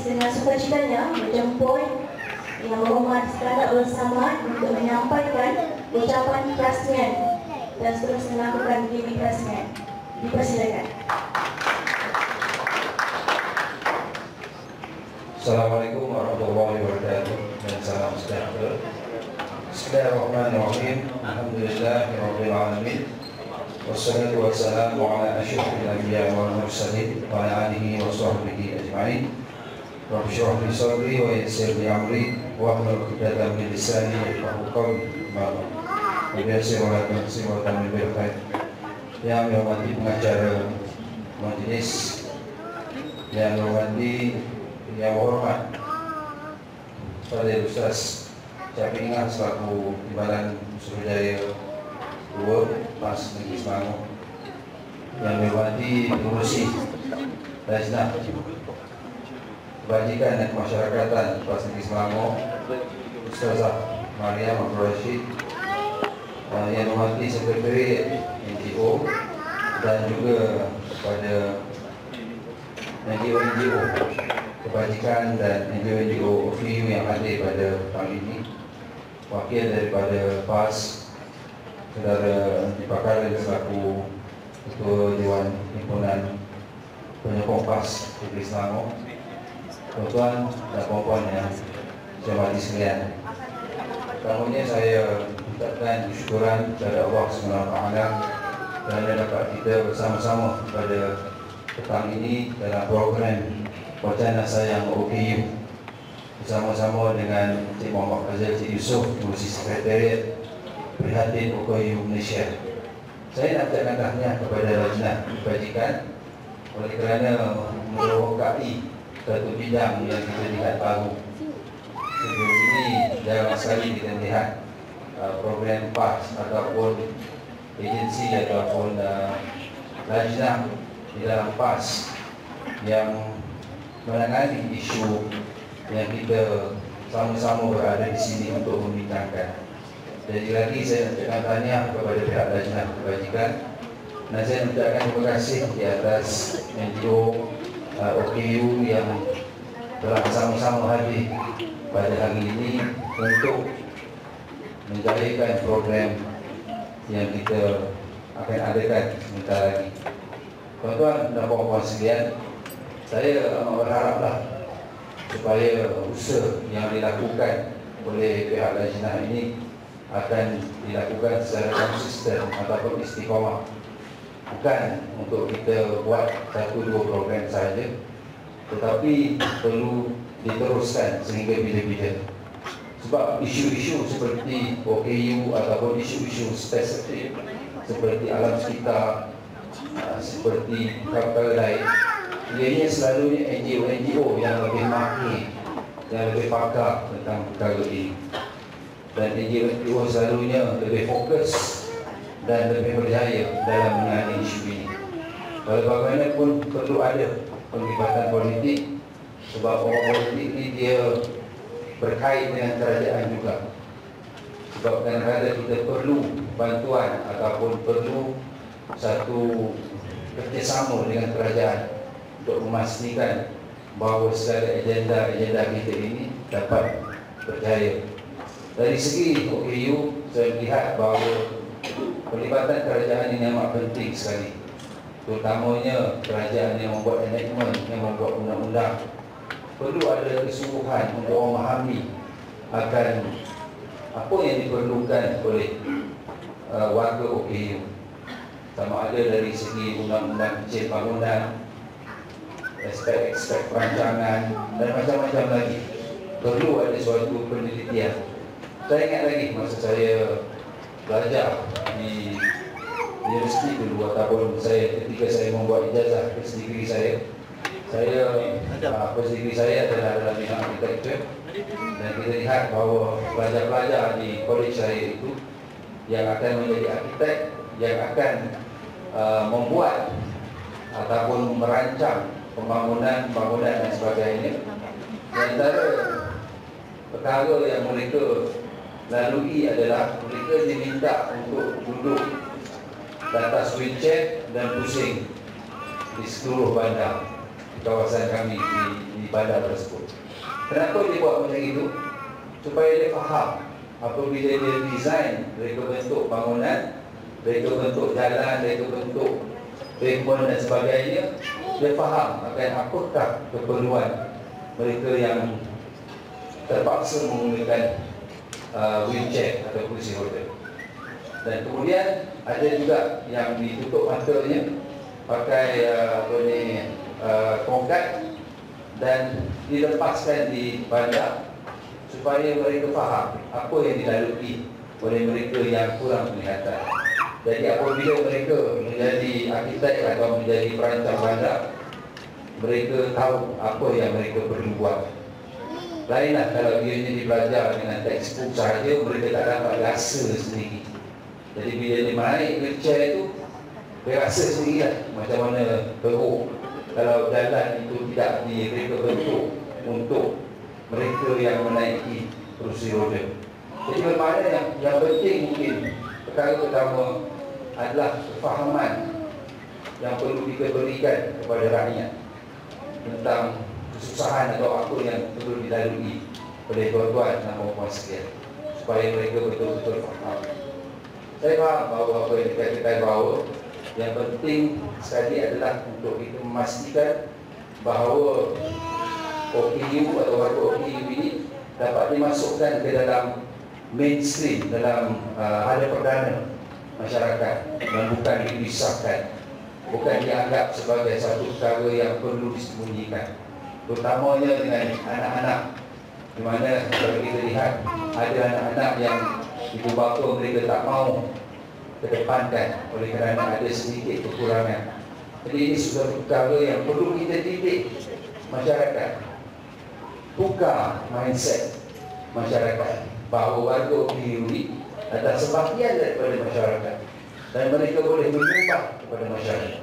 dengan sukacitanya menjemput Yang Berhormat Iskandar Ul Samad untuk menyampaikan ucapan kerasmian dan seterusnya melakukan gimmick kerasmian. Dipersilakan. Assalamualaikum warahmatullahi wabarakatuh dan salam sejahtera. Bismillahirrahmanirrahim. Alhamdulillahirabbil alamin. Wassalatu wassalamu ala asyrafil anbiya'i wal mursalin wa ala alihi wa sahbihi ajma'in. Rabbi shrah li sadri wa yassir li amri wahlul 'uqdatam min lisani yafqahu qawli. Biasa wa tansi wa tambil khair. Yang dihormati pengacara majelis, yang dihormati yang hormat Fadil Ustaz Syafiq Ingat selaku Timbalan Surujaya 2 Pas Negeri Selangor, yang dihormati pengurusi Lajnah Kebajikan dan Kemasyarakatan Pas Negeri Selangor Ustazah Mariam Abdul Rashid, yang dihormati Sekretariat NGO dan juga kepada NGO Kebajikan dan NGO OFIU yang hadir pada pagi ini, wakil daripada PAS Saudara Dipakar selaku Ketua Dewan Himpunan Penyokong PAS Negeri Selangor, tuan-tuan dan puan-puan yang saya hormati sekalian. Pertamanya saya ucapkan syukuran kepada Allah SWT kerana dapat kita bersama-sama pada petang ini dalam program Wacana Sayang OKU bersama-sama dengan Encik Muhammad Fazil Cik Yusof, Pengurusi Sekretariat Prihatin OKU Malaysia. Saya nak ucapkan tahniah kepada Lajnah Kebajikan oleh kerana melengkapi satu bidang yang kita lihat baru. Sebelum ini jarang sekali kita lihat program PAS ataupun agensi ataupun Lajnah di dalam PAS yang menangani isu yang kita sama-sama berada di sini untuk membincangkan. Jadi lagi saya ucapkan tahniah kepada pihak Lajnah Kebajikan dan saya ucapkan terima kasih di atas NGO OKU yang telah sama-sama hadir pada hari ini untuk menjalankan program yang kita akan adakan sebentar lagi. Tuan-tuan dan puan-puan sekalian, saya berharaplah supaya usaha yang dilakukan oleh pihak Lajnah ini akan dilakukan secara konsisten ataupun istiqamah. Bukan untuk kita buat satu dua program saja, tetapi perlu diteruskan sehingga bila-bila. Sebab isu-isu seperti OKU ataupun isu-isu spesifik seperti alam sekitar, seperti perkara lain, ianya selalunya NGO yang lebih mahir, yang lebih pakar tentang perkara ini. Dan NGO selalunya lebih fokus dan lebih berjaya dalam menangani isu ini. Walau bagaimanapun perlu ada penglibatan politik, sebab orang politik ini dia berkait dengan kerajaan juga. Sebab kadang-kadang kita perlu bantuan ataupun perlu satu kerjasama dengan kerajaan untuk memastikan bahawa segala agenda kita ini dapat berjaya. Dari segi OKU, saya melihat bahawa pelibatan kerajaan ini amat penting sekali, terutamanya kerajaan yang membuat enactment, yang membuat undang-undang. Perlu ada kesungguhan untuk memahami akan apa yang diperlukan oleh warga OKU, sama ada dari segi undang-undang kecil bangunan, aspek-aspek perancangan dan macam-macam lagi. Perlu ada suatu penelitian. Saya ingat lagi masa saya belajar di universiti dulu, ataupun ketika saya membuat ijazah first degree saya first degree saya adalah dalam bidang arsitektur. Dan kita lihat bahawa pelajar-pelajar di kolej saya itu yang akan menjadi arkitek, yang akan membuat ataupun merancang bangunan dan sebagainya. Di antara perkara yang mereka lalui adalah mereka diminta untuk duduk di atas wheelchair dan pusing di seluruh bandar. kawasan kami di bandar tersebut. Kenapa dia buat macam itu? Supaya dia faham apabila dia design, reka bentuk bangunan, reka bentuk jalan, reka bentuk pavement dan sebagainya, dia faham akan apakah keperluan mereka yang terpaksa menggunakan wheelchair atau kursi roda. Dan kemudian ada juga yang ditutup matanya pakai tongkat dan dilepaskan di bandar supaya mereka faham apa yang dilalui oleh mereka yang kurang penglihatan. Jadi apabila mereka menjadi arkitek atau menjadi perancang bandar, mereka tahu apa yang mereka perlu buat. Lainlah kalau dia ni belajar dengan textbook sahaja, mereka tak dapat rasa sendiri. Jadi bila dia naik wheelchair itu, dia rasa sendirilah macam mana teruk kalau jalan itu tidak direka bentuk untuk mereka yang menaiki kursi roda. Jadi bermakna yang penting mungkin perkara pertama adalah kefahaman yang perlu kita berikan kepada rakyat tentang kesusahan atau apa yang perlu dilalui oleh tuan-tuan dan puan-puan sekalian, supaya mereka betul-betul faham. Saya faham bahawa apa yang dikatakan bahawa yang penting sekali adalah untuk kita memastikan bahawa OKU atau warga OKU ini dapat dimasukkan ke dalam mainstream, dalam hal perdana masyarakat dan bukan dipisahkan, bukan dianggap sebagai satu perkara yang perlu disembunyikan, terutamanya dengan anak-anak, di mana kalau kita lihat ada anak-anak yang ibu bapa mereka tak mau kedepankan oleh kerana ada sedikit kekurangan. Jadi ini sudah perkara yang perlu kita didik masyarakat, tukar mindset masyarakat bahawa warga OKU ini adalah sebahagian daripada masyarakat dan mereka boleh menyumbang kepada masyarakat.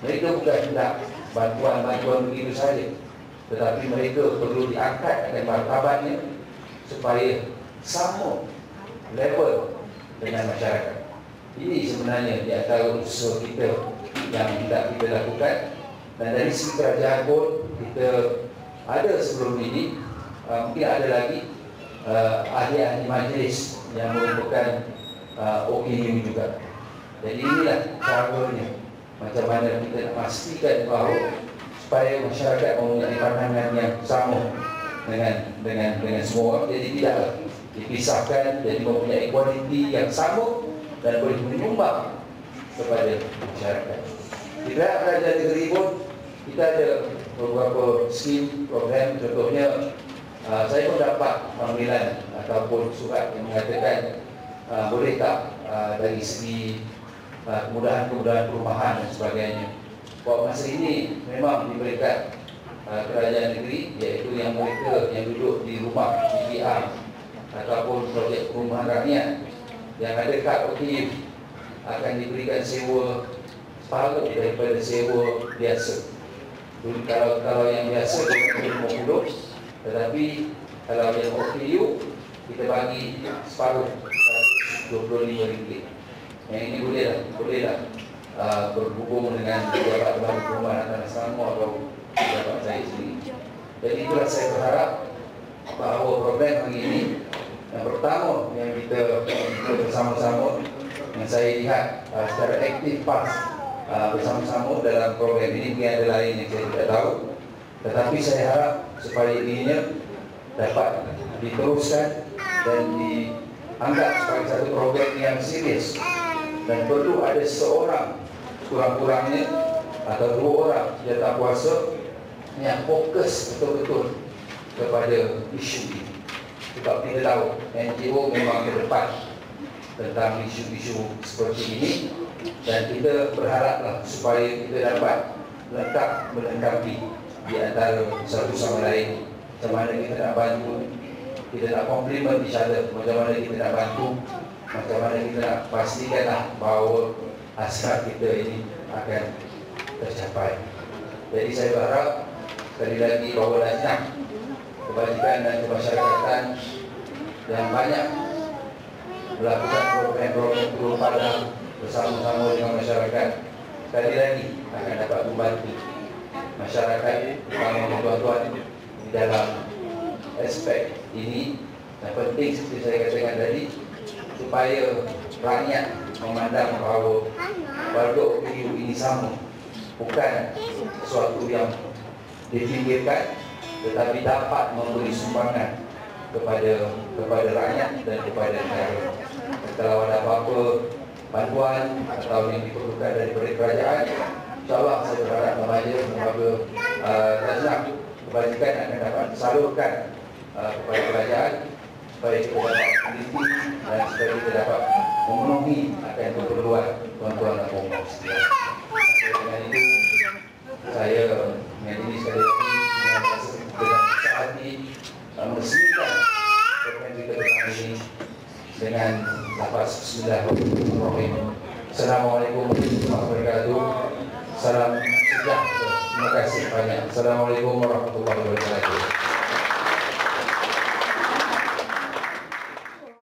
Mereka bukan hendak bantuan-bantuan begitu saja, tetapi mereka perlu diangkat akan martabatnya supaya sama level dengan masyarakat. Ini sebenarnya di antara usaha kita yang tidak kita lakukan. Dan dari segi kerajaan pun kita ada sebelum ini, mungkin ada lagi ahli-ahli majlis yang merupakan OKU juga. Jadi inilah caranya macam mana kita nak pastikan bahawa supaya masyarakat mempunyai pandangan yang sama dengan semua orang. Jadi tidak dipisahkan, jadi mempunyai kualiti yang sama dan boleh menyumbang kepada masyarakat. Di pihak kerajaan negeri pun kita ada beberapa skim, program. Contohnya saya pun dapat panggilan ataupun surat yang mengatakan boleh tak dari segi kemudahan-kemudahan perumahan dan sebagainya. Buat masa ini memang diberikan kerajaan negeri, iaitu yang mereka yang duduk di rumah PPR ataupun projek perumahan rakyat yang ada kad OKU akan diberikan sewa separuh daripada sewa biasa. Kalau yang biasa RM50, tetapi kalau yang OKU kita bagi separuh RM25. Yang ini bolehlah berhubung dengan pejabat baru perumahan Tanah Selangor atau pejabat saya sendiri. Jadi itulah saya berharap bahawa program hari ini yang pertama yang kita bersama-sama, yang saya lihat secara aktif bersama-sama dalam program ini. Mungkin ada lain yang saya tidak tahu, tetapi saya harap supaya ininya dapat diteruskan dan dianggap sebagai satu program yang serius, dan perlu ada seorang kurang-kurangnya atau 2 orang jawatan yang fokus betul-betul kepada isu ini. Sebab kita tahu NGO memang ke depan tentang isu-isu seperti ini, dan kita berharaplah supaya kita dapat melengkapi di antara satu sama lain. Macam mana kita nak bantu, kita nak compliment each other, macam mana kita nak bantu, macam mana kita nak pastikanlah bahawa hasrat kita ini akan tercapai. Jadi saya berharap sekali lagi bahawa banyak kebajikan dan kemasyarakatan yang banyak melakukan program-program turun bersama-sama dengan masyarakat, sekali lagi akan dapat membantu masyarakat. masyarakat, terutama tuan-tuan di dalam aspek ini. Yang penting seperti saya katakan tadi, supaya rakyat memandang bahawa warga OKU ini sama, bukan sesuatu yang dipinggirkan, tetapi dapat memberi sumbangan kepada rakyat dan kepada negara. Kalau ada apa-apa bantuan atau yang diperlukan daripada kerajaan, insyaAllah saya berharap remaja sebagai khazanah kebajikan akan dapat disalurkan kepada kerajaan supaya kita dapat teliti dan supaya kita dapat memenuhi akan keperluan tuan-tuan dan puan-puan sekalian. Dengan itu, saya dengan ini sekali lagi dengan besar hati meresmikan program kita bersama ini dengan lafaz Bismillahirrahmanirrahim. Assalamualaikum warahmatullahi wabarakatuh. Salam sejahtera. Terima kasih banyak. Assalamualaikum warahmatullahi wabarakatuh.